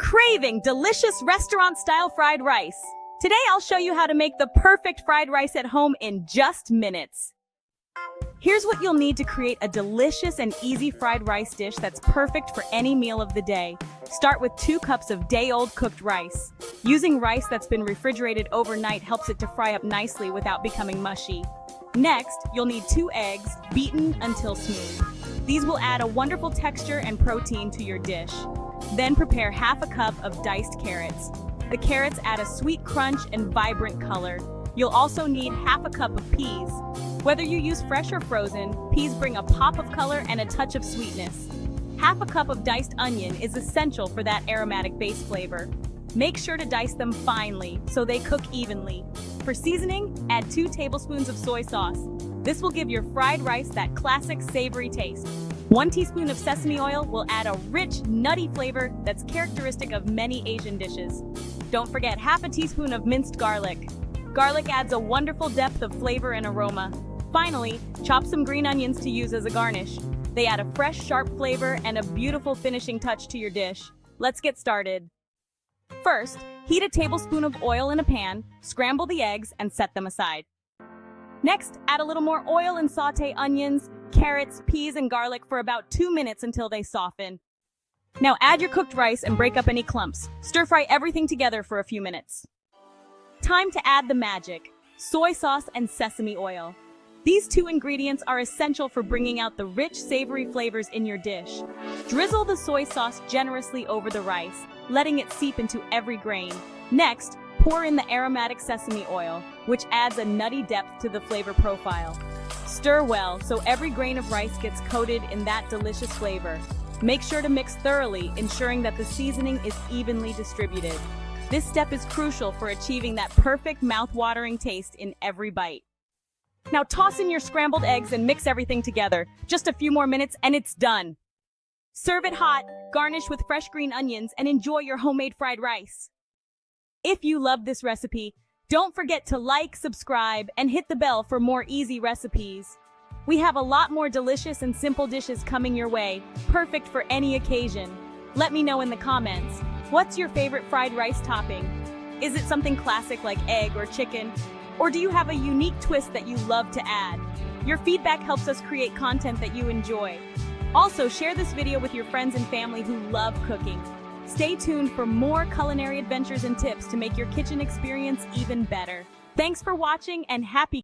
Craving delicious restaurant-style fried rice. Today I'll show you how to make the perfect fried rice at home in just minutes. Here's what you'll need to create a delicious and easy fried rice dish that's perfect for any meal of the day. Start with 2 cups of day-old cooked rice. Using rice that's been refrigerated overnight helps it to fry up nicely without becoming mushy. Next, you'll need 2 eggs, beaten until smooth. These will add a wonderful texture and protein to your dish. Then prepare half a cup of diced carrots. The carrots add a sweet crunch and vibrant color. You'll also need half a cup of peas. Whether you use fresh or frozen, peas bring a pop of color and a touch of sweetness. Half a cup of diced onion is essential for that aromatic base flavor. Make sure to dice them finely so they cook evenly. For seasoning, add 2 tablespoons of soy sauce. This will give your fried rice that classic savory taste. 1 teaspoon of sesame oil will add a rich, nutty flavor that's characteristic of many Asian dishes. Don't forget half a teaspoon of minced garlic. Garlic adds a wonderful depth of flavor and aroma. Finally, chop some green onions to use as a garnish. They add a fresh, sharp flavor and a beautiful finishing touch to your dish. Let's get started. First, heat a tablespoon of oil in a pan, scramble the eggs, and set them aside. Next, add a little more oil and sauté onions, carrots, peas, and garlic for about 2 minutes until they soften. Now add your cooked rice and break up any clumps. Stir-fry everything together for a few minutes. Time to add the magic: soy sauce and sesame oil. These 2 ingredients are essential for bringing out the rich, savory flavors in your dish. Drizzle the soy sauce generously over the rice, letting it seep into every grain. Next, pour in the aromatic sesame oil, which adds a nutty depth to the flavor profile. Stir well so every grain of rice gets coated in that delicious flavor. Make sure to mix thoroughly, ensuring that the seasoning is evenly distributed. This step is crucial for achieving that perfect mouth-watering taste in every bite. Now toss in your scrambled eggs and mix everything together. Just a few more minutes and it's done. Serve it hot, garnish with fresh green onions, and enjoy your homemade fried rice. If you love this recipe, don't forget to like, subscribe, and hit the bell for more easy recipes. We have a lot more delicious and simple dishes coming your way, perfect for any occasion. Let me know in the comments, what's your favorite fried rice topping? Is it something classic like egg or chicken? Or do you have a unique twist that you love to add? Your feedback helps us create content that you enjoy. Also, share this video with your friends and family who love cooking. Stay tuned for more culinary adventures and tips to make your kitchen experience even better. Thanks for watching and happy